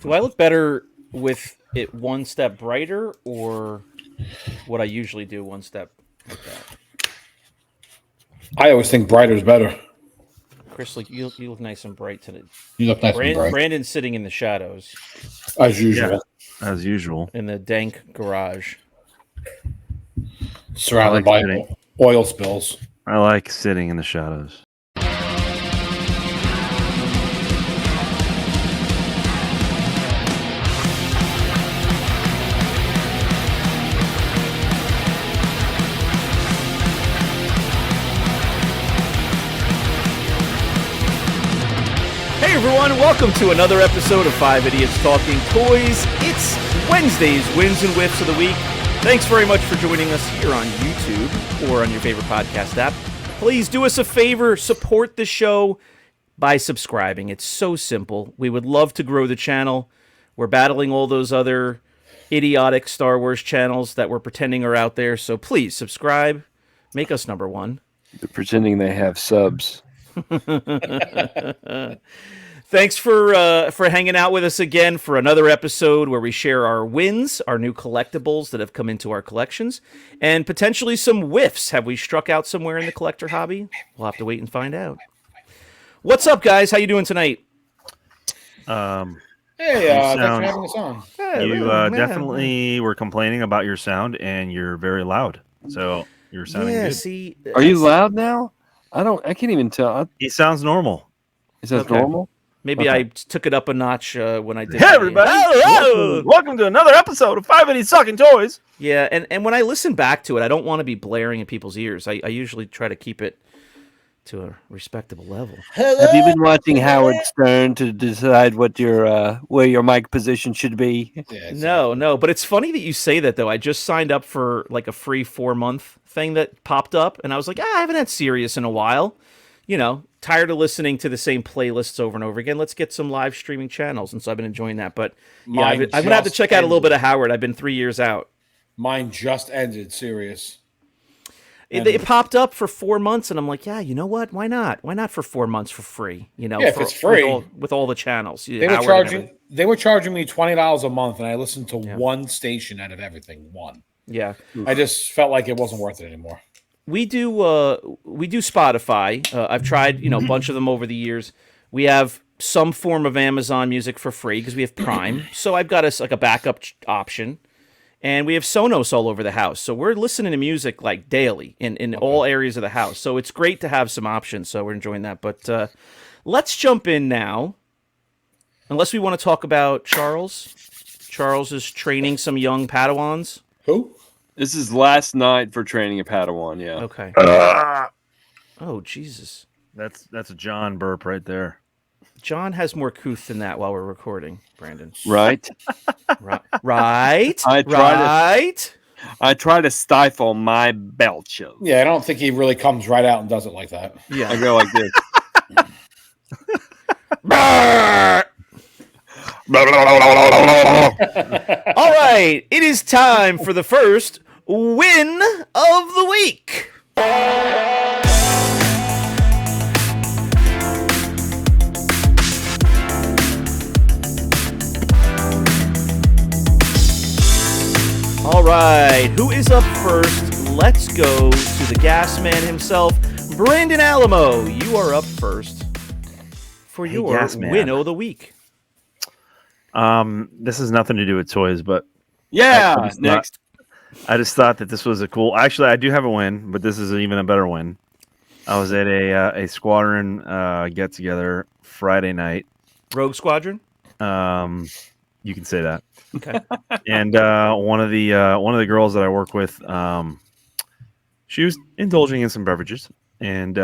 Do I look better with it one step brighter, or what I usually do one step like that? I always think brighter is better. Chris, you look nice and bright today. You look nice and bright. Brandon's sitting in the shadows. As usual. Yeah, as usual. In the dank garage. Surrounded by oil spills. I like sitting in the shadows. Hey everyone, welcome to another episode of 5 Idiots Talking Toys. It's Wednesday's Wins and Wiffs of the Week. Thanks very much for joining us here on YouTube or on your favorite podcast app. Please do us a favor, support the show by subscribing. It's so simple. We would love to grow the channel. We're battling all those other idiotic Star Wars channels that we're pretending are out there, so please subscribe. Make us number one. They're pretending they have subs. Thanks for hanging out with us again for another episode where we share our wins, our new collectibles that have come into our collections, and potentially some whiffs. Have we struck out somewhere in the collector hobby? We'll have to wait and find out. What's up, guys? How you doing tonight? Hey, thanks for having us on. You definitely were complaining about your sound, and you're very loud. So you're sounding good. See, are you loud now? I can't even tell. He sounds normal. Is that normal? Maybe I took it up a notch when I did. Hey, everybody! Welcome to another episode of 5 Idiots Talking Toys. Yeah, and when I listen back to it, I don't want to be blaring in people's ears. I usually try to keep it to a respectable level. Have you been watching Howard Stern to decide what your where your mic position should be? Yeah, exactly. No, but it's funny that you say that, though. I just signed up for like a free 4-month thing that popped up, and I was like, I haven't had Sirius in a while. You know, tired of listening to the same playlists over and over again. Let's get some live streaming channels, and so I've been enjoying that. But yeah, I'm gonna have to check out a little bit of Howard. I've been 3 years out. Mine just ended, Sirius. It popped up for 4 months, and I'm like, yeah, you know what? Why not? Why not for 4 months for free? You know, if it's free with all the channels. They were charging me $20 a month, and I listened to one station out of everything. One. Yeah, I just felt like it wasn't worth it anymore. We do Spotify. I've tried a bunch of them over the years. We have some form of Amazon Music for free because we have Prime. So I've got a backup option. And we have Sonos all over the house. So we're listening to music like daily in all areas of the house. So it's great to have some options. So we're enjoying that. But let's jump in now. Unless we want to talk about Charles. Charles is training some young Padawans. Who? This is last night for training a Padawan, yeah. Okay. Oh, Jesus. That's a John burp right there. John has more couth than that while we're recording, Brandon. Right? Right? I try to stifle my belches. Yeah, I don't think he really comes right out and does it like that. Yeah. I go like this. All right, it is time for the first win of the week. All right, who is up first? Let's go to the gas man himself, Brandon Alamo. You are up first for your win of the week. This has nothing to do with toys, but next. I just thought that this was a cool. Actually, I do have a win, but this is even a better win. I was at a squadron get together Friday night. Rogue Squadron. You can say that. Okay. And one of the girls that I work with, she was indulging in some beverages, and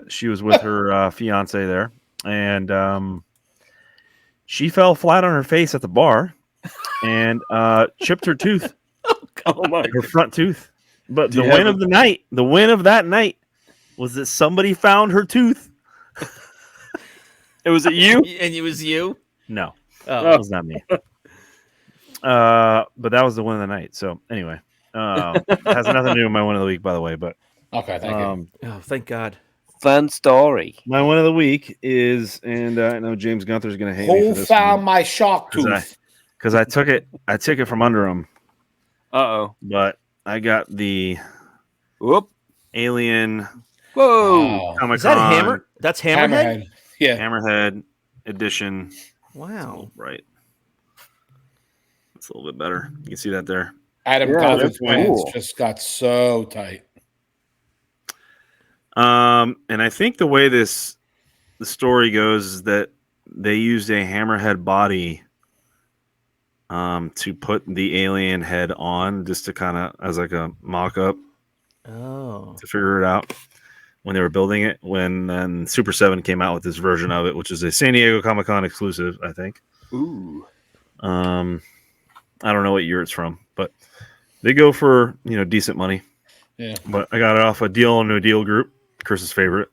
she was with her fiance there, and she fell flat on her face at the bar and chipped her tooth. Her front tooth. But the win of that night was that somebody found her tooth. It was you? And it was you? No. Oh. That was not me. But that was the win of the night. So anyway, it has nothing to do with my win of the week, by the way. But okay, thank you. Oh, thank God. fun story? My win of the week is, and I know James Gunther's going to hate me Who for this found one, my shark tooth? because I took it from under him, Uh-oh. but I got the Whoop. Alien Wow. Comic-Con Is that Hammer? That's Hammerhead? Yeah. Hammerhead edition. Wow. Right. It's a little bit better. You can see that there. Adam Yeah, Gothard's that's pants cool. just got so tight. And I think the way the story goes is that they used a Hammerhead body to put the alien head on, just to kind of as like a mock-up Oh. to figure it out when they were building it. When then Super 7 came out with this version of it, which is a San Diego Comic-Con exclusive, I think. Ooh. I don't know what year it's from, but they go for decent money. Yeah. But I got it off a Deal or No Deal group, Chris's favorite.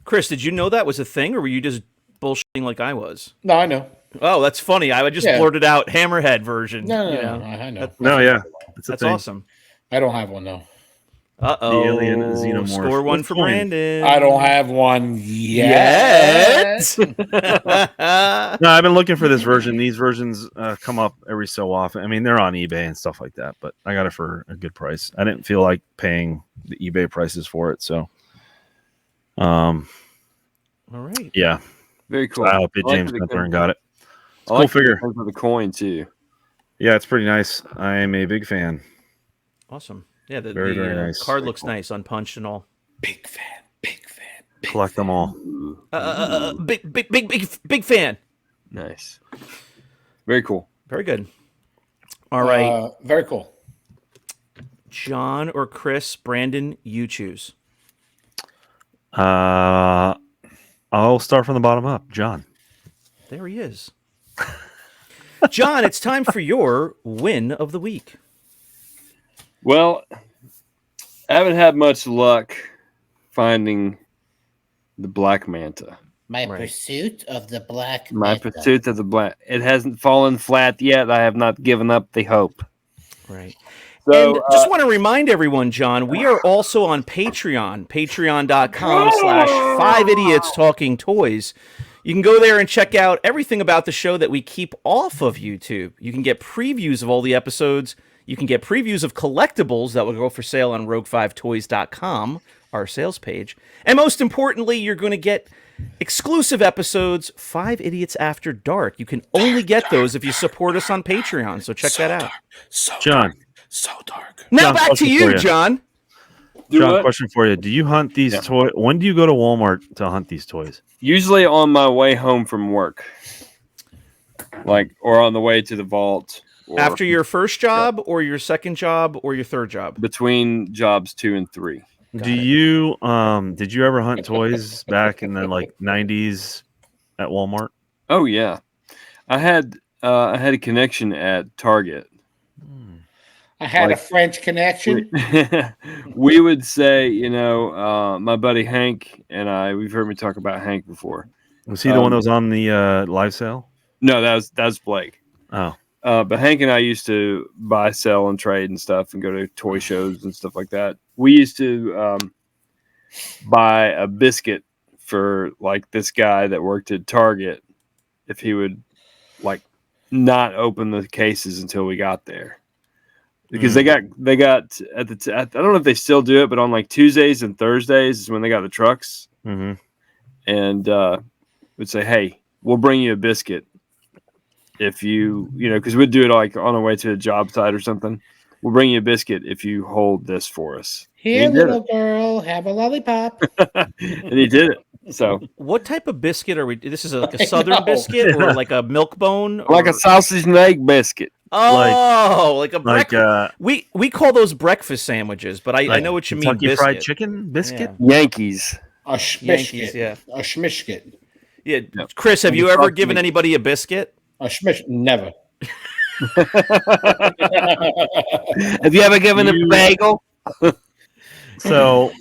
Chris, did you know that was a thing, or were you just bullshitting like I was? No, I know. Oh, that's funny. I would just blurted out Hammerhead version. No, you know? I know. No, yeah, That's awesome. I don't have one, though. Uh-oh. The alien xenomorph. Score one What's for mine? Brandon. I don't have one yet. No, I've been looking for this version. These versions come up every so often. I mean, they're on eBay and stuff like that, but I got it for a good price. I didn't feel like paying the eBay prices for it, so All right. yeah. Very cool. So I hope I like James the Gunther and got it. It's I a like cool figure. For the coin too. Yeah, it's pretty nice. I am a big fan. Awesome. Yeah, the Very nice. card Very looks cool. nice, unpunched and all. Big fan. Collect them all. Big fan. Nice. Very cool. Very good. All right. Very cool. John or Chris, Brandon, you choose. I'll start from the bottom up. John. There he is. John, it's time for your win of the week. Well, I haven't had much luck finding the Black Manta. My pursuit of the Black My Manta. pursuit of the Black. It hasn't fallen flat yet. I have not given up the hope. Right. So, and just want to remind everyone, John, we are also on Patreon, patreon.com/5idiots-talking-toys. You can go there and check out everything about the show that we keep off of YouTube. You can get previews of all the episodes. You can get previews of collectibles that will go for sale on rogue5toys.com, our sales page. And most importantly, you're going to get exclusive episodes, 5 Idiots After Dark. You can only get those if you support us on Patreon, so check that out. John. So dark. Now John, back to question for you, you. John. John, question for you. Do you hunt these toys? When do you go to Walmart to hunt these toys? Usually on my way home from work. Or on the way to the vault. Or After your first job or your second job or your third job? between jobs 2 and 3. Did you ever hunt toys back in the 90s at Walmart? Oh yeah. I had a connection at Target. I had a French connection. We would say, my buddy Hank and we've heard me talk about Hank before. Was he the one that was on the live sale? No, that was Blake. Oh. But Hank and I used to buy, sell, and trade and stuff and go to toy shows and stuff like that. We used to buy a biscuit for this guy that worked at Target if he would not open the cases until we got there. Because they got I don't know if they still do it, but on Tuesdays and Thursdays is when they got the trucks. Mm-hmm. And would say, hey, we'll bring you a biscuit if because we'd do it on our way to a job site or something. We'll bring you a biscuit if you hold this for us. Here, little girl, have a lollipop. And he did it. So, what type of biscuit are we? This is like a southern biscuit or like a milk bone? like a sausage and egg biscuit. Oh, like a breakfast. Like we call those breakfast sandwiches, but I know what you mean. Kentucky Biscuit. Fried Chicken biscuit. Yeah. Yankees. A schmishkit. Yeah. A schmishkit. Yeah, Chris, have you ever given anybody a biscuit? A schmish. Never. Have you ever given a bagel? So,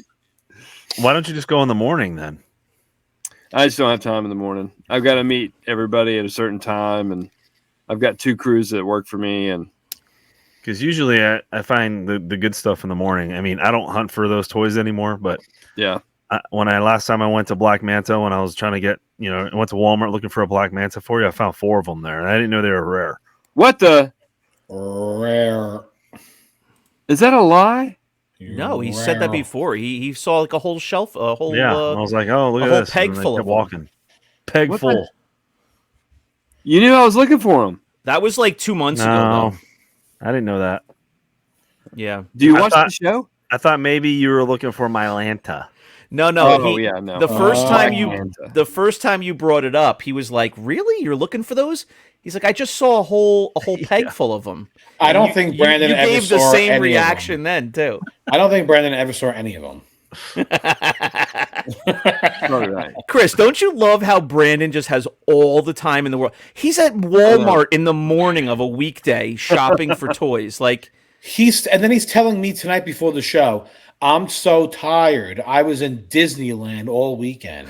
why don't you just go in the morning then? I just don't have time in the morning. I've got to meet everybody at a certain time, and I've got 2 crews that work for me. And Because usually I find the good stuff in the morning. I mean, I don't hunt for those toys anymore, but yeah, when I last time I went to Black Manta, when I was trying to get, I went to Walmart looking for a Black Manta for you. I found 4 of them there, and I didn't know they were rare. What the? Rare. Is that a lie? No, he said that before. He saw like a whole shelf, a whole Yeah, I was like, oh, look a at whole this. peg And I full kept of them. walking. Peg What full. You knew I was looking for them. That was like 2 months ago. No, Though. I didn't know that. Yeah. Do you I watch thought- the show? I thought maybe you were looking for my Lanta. No. Oh, yeah, no. The first time Manta. the first time you brought it up, he was like, "Really? You're looking for those?" He's like, "I just saw a whole peg full of them." I don't think Brandon you ever gave saw the same any of reaction then too. I don't think Brandon ever saw any of them. Right. Chris, don't you love how Brandon just has all the time in the world? He's at Walmart in the morning of a weekday shopping for toys. Like And then he's telling me tonight before the show, I'm so tired. I was in Disneyland all weekend.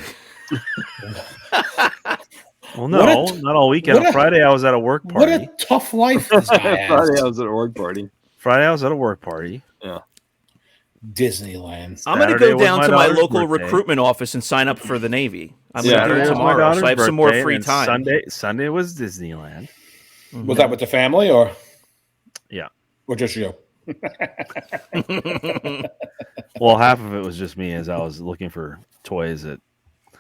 Well, no, not all weekend. On Friday, I was at a work party. What a tough life this guy has. Friday I was at a work party. Friday, I was at a work party. Yeah. Disneyland. I'm going to Saturday go was down my to my daughter's local birthday. recruitment office and sign up for the Navy. I'm going to do Saturday it was my tomorrow, daughter's so I have some more birthday, free and time. Sunday was Disneyland. Was that with the family or Yeah. or just you? Well, half of it was just me as I was looking for toys at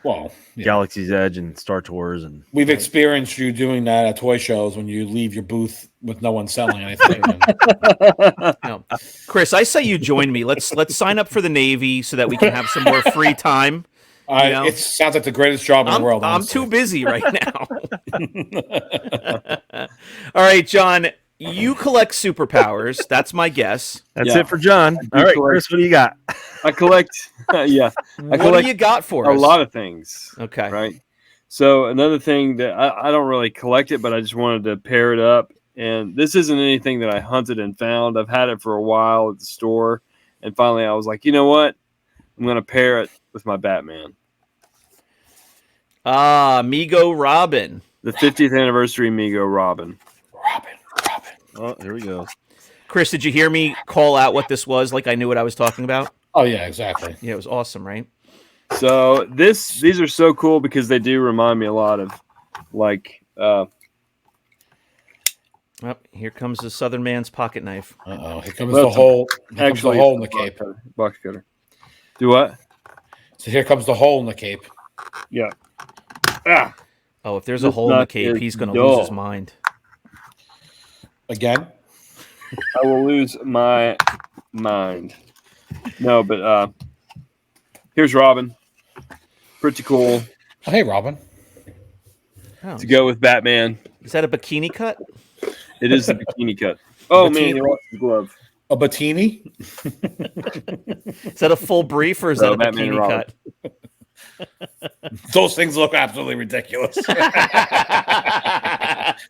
Well, yeah. Galaxy's Edge and Star Tours, and We've experienced you doing that at toy shows when you leave your booth with no one selling anything. No. Chris, I say you join me. Let's sign up for the Navy so that we can have some more free time. know? It sounds like the greatest job in the world. I'm honestly. too busy right now. All right, John, you collect superpowers. That's my guess. that's it for John. All right, Chris, what do you got? I collect. Yeah. What collect do you got for a us? lot of things. Okay. Right. So another thing that I don't really collect it, but I just wanted to pair it up. And this isn't anything that I hunted and found. I've had it for a while at the store. And finally I was like, you know what? I'm going to pair it with my Batman. MEGO Robin. The 50th anniversary MEGO Robin. Robin. Oh, here we go. Chris, did you hear me call out what this was? Like I knew what I was talking about? Oh yeah, exactly. Yeah, it was awesome, right? So these are so cool because they do remind me a lot of like Here comes the Southern man's pocket knife. Uh-oh. Here comes the hole. Here comes the hole in the cape. Box cutter. Do what? So here comes the hole in the cape. Yeah. Ah. Oh, if there's a This hole in the nut cape, is he's going to dull. lose his mind. Again? I will lose my mind. No, but here's Robin. Pretty cool Oh, hey, Robin. Oh, to go with Batman. is that a bikini cut? It is the bikini cut. Oh Bikini? man, you lost the glove. A Batini? Is that a full brief or is No, that a Batman and bikini Robin. cut? Those things look absolutely ridiculous.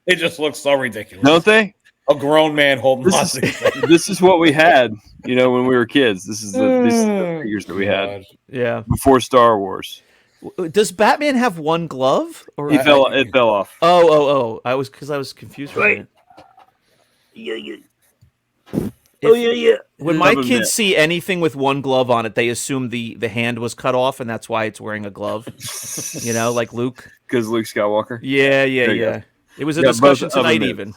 They just look so ridiculous. Don't they? A grown man holding on This to these things. This is what we had, you know, when we were kids. These are the figures that we had God. Yeah. before Star Wars. Does Batman have one glove? Or It fell off. Oh! I was confused for a minute. Yeah. When my Oven kids mitt. see anything with one glove on it, they assume the hand was cut off, and that's why it's wearing a glove. You know, like Luke. Because Luke Skywalker. Yeah. There you go. It was a Yeah, discussion both oven tonight, mitts. even.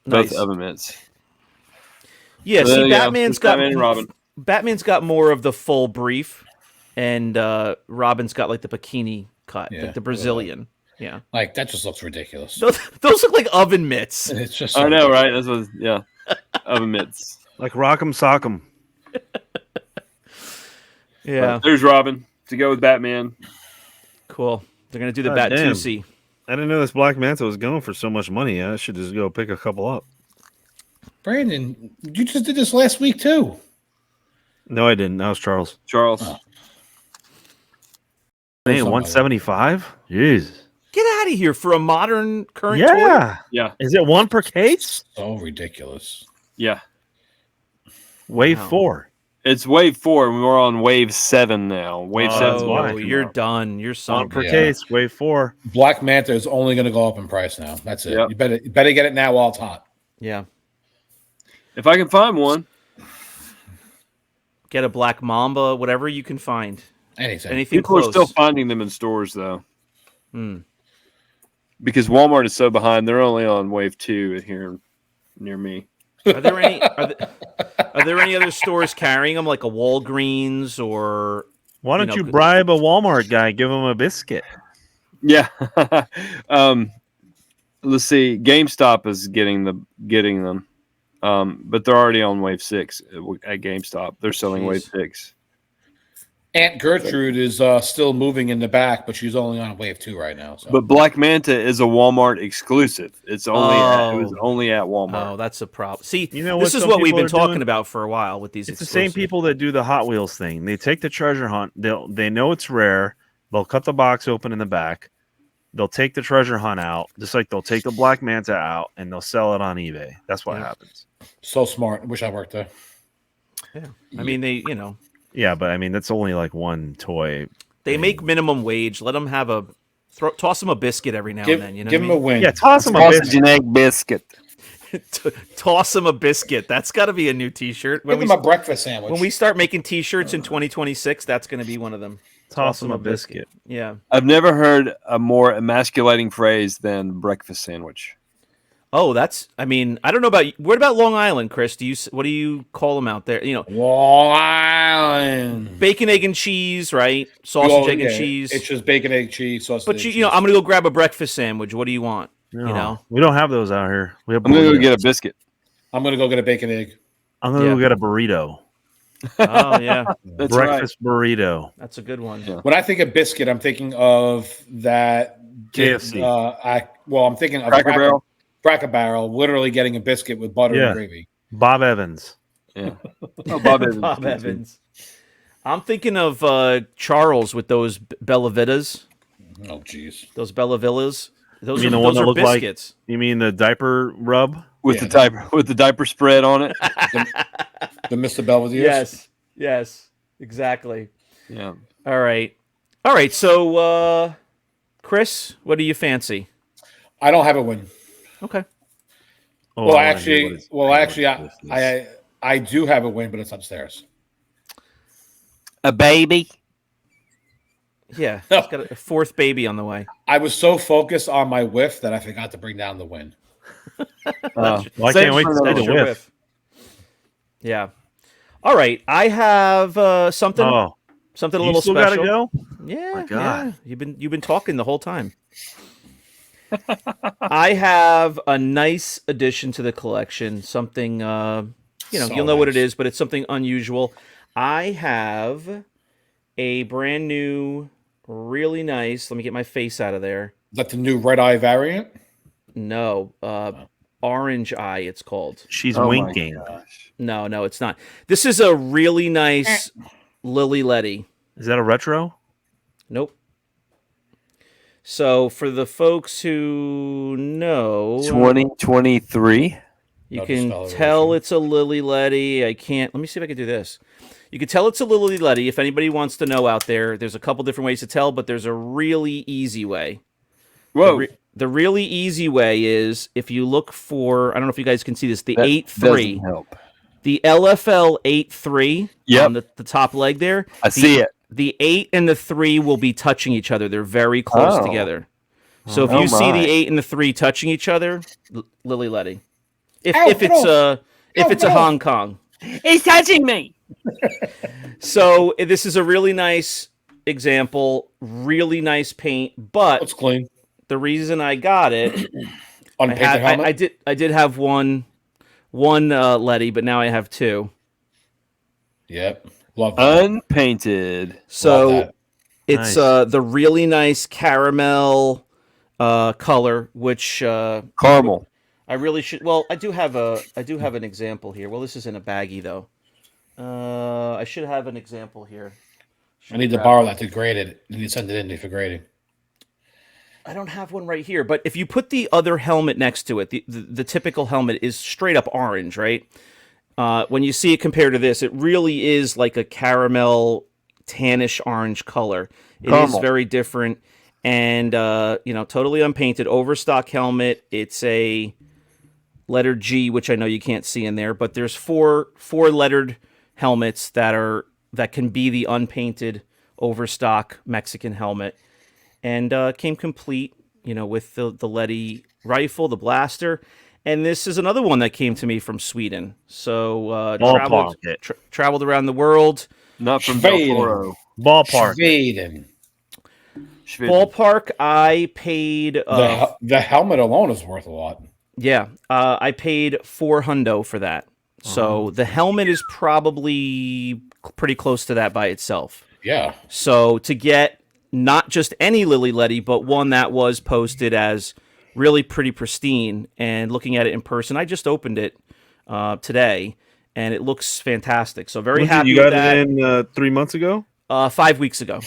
Both Nice. oven mitts. Yeah. See, Yeah, Batman's it's got Batman and Robin. Batman's got more of the full brief, and Robin's got like the bikini cut, Yeah. like the Brazilian. Yeah. Like, that just looks ridiculous. Those look like oven mitts. It's just I know, right? That's what. Yeah, oven mitts. Like Rock'em Sock'em. Yeah. But there's Robin to go with Batman. Cool. They're gonna do the God damn. Bat-2C. I didn't know this Black Manta was going for so much money. I should just go pick a couple up. Brandon, you just did this last week too. No, I didn't. That was Charles. Charles. Oh. Hey, 175? Jeez. Get out of here for a modern current toy. Yeah. Yeah, Is it one per case? So ridiculous. yeah. Wave Wow. 4. It's wave 4, and we're on wave 7 now. Wave Oh, 7's why? Oh, you're done. You're One sunk. per Yeah. case. Wave 4. Black Manta is only going to go up in price now. That's it. Yep. You better get it now while it's hot. Yeah. If I can find one, Get a black mamba, whatever you can find. Anything. People close. are still finding them in stores though, Hmm. because Walmart is so behind. They're only on wave 2 here near me. Are there any? Are there any other stores carrying them, like a Walgreens or? Why don't you bribe a Walmart guy? Give him a biscuit. Yeah. Let's see. GameStop is getting them, but they're already on wave 6 at GameStop. They're selling wave 6. Aunt Gertrude is still moving in the back, but she's only on wave 2 right now. So. But Black Manta is a Walmart exclusive. It's only it was only at Walmart. Oh, that's a problem. See, You know this what is some what we've people been are talking doing? about for a while with these. It's the same people that do the Hot Wheels thing. They take the treasure hunt. They know it's rare. They'll cut the box open in the back. They'll take the treasure hunt out, just like they'll take the Black Manta out, and they'll sell it on eBay. That's what happens. So smart. Wish I worked there. Yeah, I mean Yeah, but I mean that's only like one toy. they make minimum wage. Let them have toss them a biscuit every now and then. You know, give them a win. Yeah, toss them a Sausage biscuit. and egg biscuit. toss them a biscuit. That's got to be a new T-shirt. Give them a breakfast sandwich. When we start making T-shirts in 2026, that's going to be one of them. Toss them a biscuit. Yeah. I've never heard a more emasculating phrase than breakfast sandwich. Oh, I mean, I don't know about you. What about Long Island, Chris? What do you call them out there? You know, Long Island. bacon, egg, and cheese, right? Sausage, egg, and cheese. It's just bacon, egg, cheese, sausage. But egg, you know, I'm gonna go grab a breakfast sandwich. What do you want? No, You know, we don't have those out here. We have I'm gonna go burritos. get a biscuit. I'm gonna go get a bacon egg. I'm gonna go get a burrito. Oh yeah, That's Breakfast burrito. that's a good one. Yeah. When I think of biscuit, I'm thinking of that KFC. I'm thinking of Cracker Barrel. Cracker Barrel, literally getting a biscuit with butter Yeah. and gravy. Bob Evans. Yeah. Oh, Bob Evans. Bob Evans. I'm thinking of Charles with those Bella Vitas, Oh, jeez. those Bella Villas. Those You mean are, the one those that are looked like- biscuits. You mean the diaper rub? With Yeah. the diaper spread on it. The Mr. Belvedere. Yes, exactly. Yeah. All right. So, Chris, what do you fancy? I don't have a win. Okay. Oh, Well, I wanna hear what actually, his list is. I do have a win, but it's upstairs. A baby. Yeah, he's got a fourth baby on the way. I was so focused on my whiff that I forgot to bring down the win. Well, I can't wait to see That's the your whiff. whiff. Yeah. All right. I have something a You little still special. gotta go? Yeah. My God. Yeah. You've been talking the whole time. I have a nice addition to the collection. Something you'll know what it is, but it's something unusual. I have a brand new, really nice. Let me get my face out of there. Is that the new red eye variant? No, Orange Eye. It's called. She's Oh my winking. gosh. No, it's not. This is a really nice Lily Letty. Is that a retro? Nope. So for the folks who know, 2023. you No can discoloration. tell it's a Lily Letty. I can't. Let me see if I can do this. You can tell it's a Lily Letty. If anybody wants to know out there, there's a couple different ways to tell, but there's a really easy way. Whoa. The really easy way is if you look for, I don't know if you guys can see this, the That 8-3. doesn't help. The LFL 8-3 Yep. on the top leg there. I see it. The 8 and the 3 will be touching each other. They're very close Oh. together. So if Oh you see my. the 8 and the 3 touching each other, Lily Letty. If Ow, if it's a no. Hong Kong. He's touching me. So this is a really nice example, really nice paint, but Looks clean. the reason I got it, Unpainted helmet. I did have one Letty, but now I have two. Yep. Love that. Unpainted. Love So that. it's Nice. the really nice caramel color, which Caramel. I really should. Well, I do have an example here. Well, this is in a baggie though. I should have an example here. I need to borrow that to grade it. I need to send it in for grading. I don't have one right here, but if you put the other helmet next to it, the typical helmet is straight up orange, right? When you see it compared to this, it really is like a caramel tannish orange color. It is Caramel. very different, and totally unpainted overstock helmet. It's a letter G, which I know you can't see in there, but there's four lettered helmets that can be the unpainted overstock Mexican helmet, and came complete, with the Letty rifle, the blaster. And this is another one that came to me from Sweden. So Ballpark it. traveled around the world. Not from Del Schweden. Toro. Ballpark. Schweden. Ballpark, I paid... The helmet alone is worth a lot. Yeah, I paid $400 for that. So the helmet is probably pretty close to that by itself. Yeah. So to get not just any Lily Letty, but one that was posted as really pretty pristine, and looking at it in person, I just opened it today, and it looks fantastic. So very happy you got with that. it in 3 months ago? 5 weeks ago.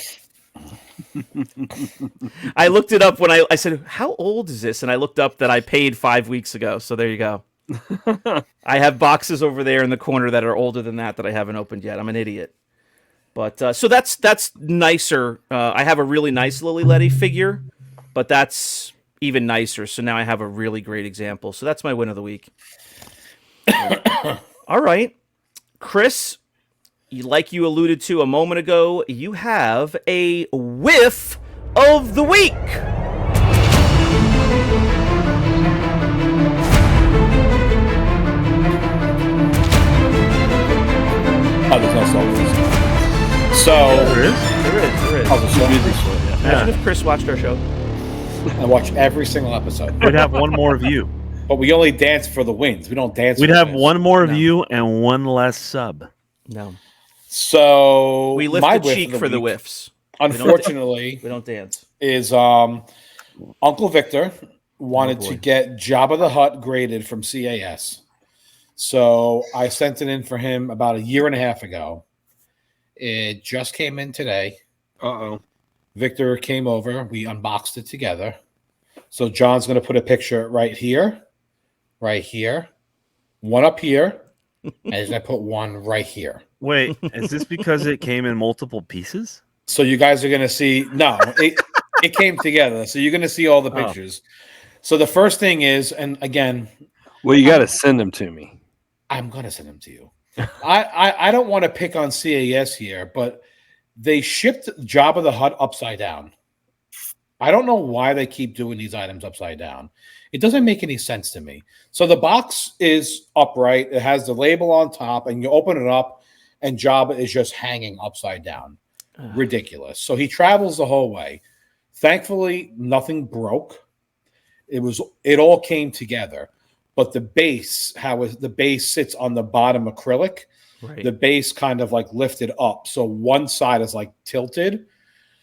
I looked it up when I said, how old is this? And I looked up that I paid 5 weeks ago. So there you go. I have boxes over there in the corner that are older than that I haven't opened yet. I'm an idiot. But so that's nicer. I have a really nice Lily Letty figure, but that's even nicer. So now I have a really great example. So that's my win of the week. All right. Chris, like you alluded to a moment ago, you have a whiff of the week. Oh, there's no song. So There is? There is. Oh, there's song. Imagine if Chris watched our show. I watch every single episode, We'd have one more view. but we only dance for the wins. We don't dance. We'd for have this. one more No. view and one less sub. No. So We lift my the whiff cheek of for the week, whiffs. Unfortunately, We don't dance. is Uncle Victor wanted boy. to get Jabba the Hutt graded from CAS. So I sent it in for him about a year and a half ago. It just came in today. Uh-oh. Victor came over. We unboxed it together. So John's going to put a picture right here, one up here, and he's going to put one right here. Wait, is this because it came in multiple pieces? So you guys are going to see. No, it came together. So you're going to see all the Oh. pictures. So the first thing is, and again, Well, you got to send them to me. I'm going to send them to you. I don't want to pick on CAS here, but they shipped Jabba the Hutt upside down. I don't know why they keep doing these items upside down. It doesn't make any sense to me. So the box is upright. It has the label on top, and you open it up, and Jabba is just hanging upside down. Ridiculous. So he travels the whole way. Thankfully, nothing broke. It all came together. But the base, the base sits on the bottom acrylic, Right. the base kind of like lifted up. So one side is like tilted.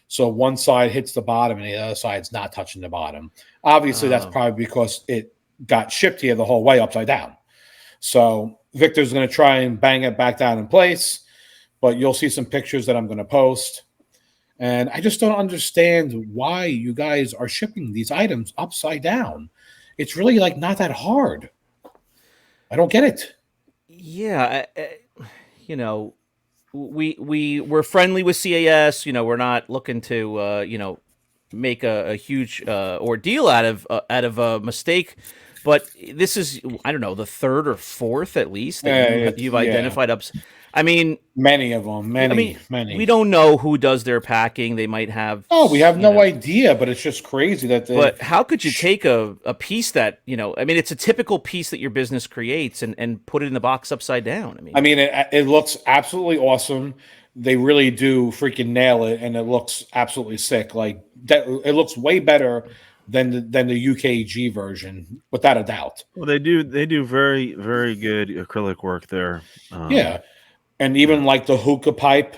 So one side hits the bottom and the other side's not touching the bottom. Obviously, that's probably because it got shipped here the whole way upside down. So Victor's going to try and bang it back down in place, but you'll see some pictures that I'm going to post. And I just don't understand why you guys are shipping these items upside down. It's really like not that hard. I don't get it. Yeah, we're friendly with CAS. We're not looking to make a huge ordeal out of a mistake. But this is, I don't know, the third or fourth at least that you've identified ups. I mean, many of them, many. We don't know who does their packing. They might have. Oh, we have no idea, but it's just crazy that they. But how could you take a piece that, I mean, it's a typical piece that your business creates and put it in the box upside down? I mean, it looks absolutely awesome. They really do freaking nail it, and it looks absolutely sick. Like that, it looks way better than the UKG version, without a doubt. Well, they do very, very good acrylic work there. Yeah. And even like the hookah pipe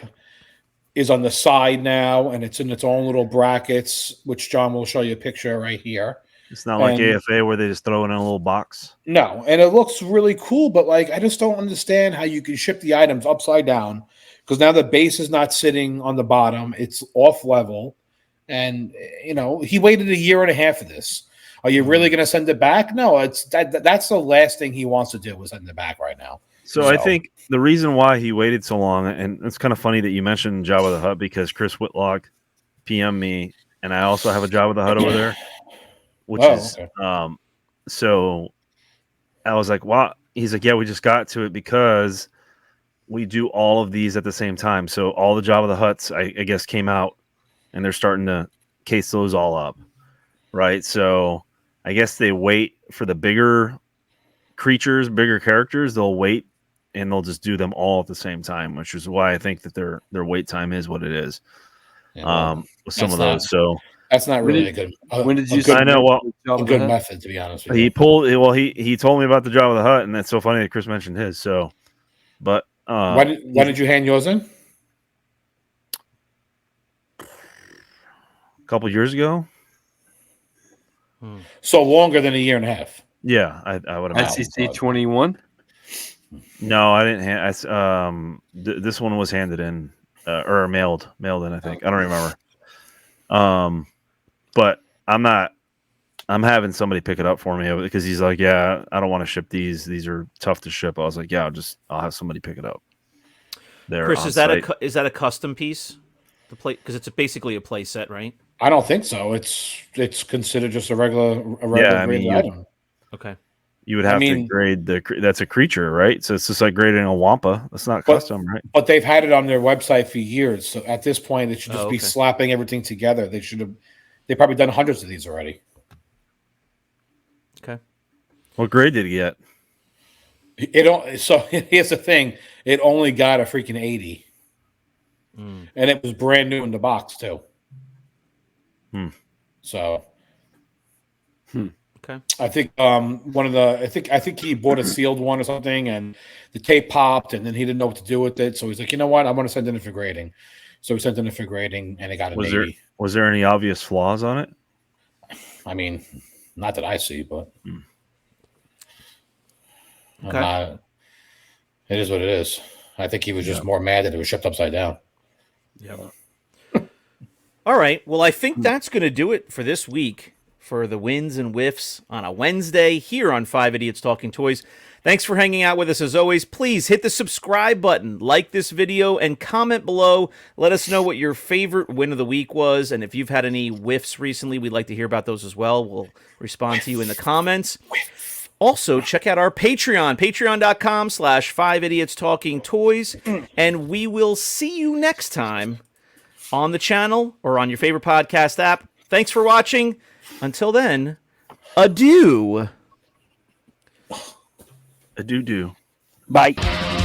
is on the side now, and it's in its own little brackets, which John will show you a picture right here. It's not like AFA where they just throw it in a little box. No, and it looks really cool, but like I just don't understand how you can ship the items upside down, because now the base is not sitting on the bottom; it's off level. And he waited a year and a half for this. Are you really going to send it back? No, that's the last thing he wants to do is send it back right now. So I think the reason why he waited so long, and it's kind of funny that you mentioned Jabba the Hutt, because Chris Whitlock PM'd me, and I also have a Jabba the Hutt over there, which is okay. So I was like, wow. He's like, yeah, we just got to it because we do all of these at the same time. So all the Jabba the Hutts, I guess, came out, and they're starting to case those all up, right? So I guess they wait for the bigger creatures, bigger characters. They'll wait, and they'll just do them all at the same time, which is why I think that their wait time is what it is. Yeah, With some of those. So that's not really a good. When did you? I know. Well, a good method, to be honest with he you. pulled. Well, he told me about the Jabba the Hutt, and that's so funny that Chris mentioned his. So, but when did you hand yours in? A couple years ago. So longer than a year and a half. Yeah, I would imagine. SEC 21. No, I didn't. This one was handed in or mailed in. I think I don't remember. But I'm having somebody pick it up for me because he's like, yeah, I don't want to ship these. These are tough to ship. I was like, yeah, I'll have somebody pick it up. Chris, is that a custom piece? The play, because it's basically a play set, right? I don't think so. It's considered just a regular graded item. Okay. You would have to grade that's a creature, right? So it's just like grading a Wampa. That's not custom, right? But they've had it on their website for years. So at this point, they should just be slapping everything together. They've probably done hundreds of these already. Okay. What grade did he get? So here's the thing. It only got a freaking 80. And it was brand new in the box too. So okay. I think I think he bought a sealed one or something, and the tape popped, and then he didn't know what to do with it. So he's like, you know what? I'm going to send it in for grading. So he sent it in for grading, and it got an 80. Was there any obvious flaws on it? I mean, not that I see, but okay. It is what it is. I think he was just more mad that it was shipped upside down. Yeah. All right. Well, I think that's going to do it for this week for the Wins and Wiffs on a Wednesday here on 5 Idiots Talking Toys. Thanks for hanging out with us as always. Please hit the subscribe button, like this video, and comment below. Let us know what your favorite win of the week was, and if you've had any whiffs recently, we'd like to hear about those as well. We'll respond to you in the comments. Also, check out our Patreon, patreon.com/5 Idiots Talking Toys, and we will see you next time on the channel or on your favorite podcast app. Thanks for watching. Until then, adieu. Adieu. Bye.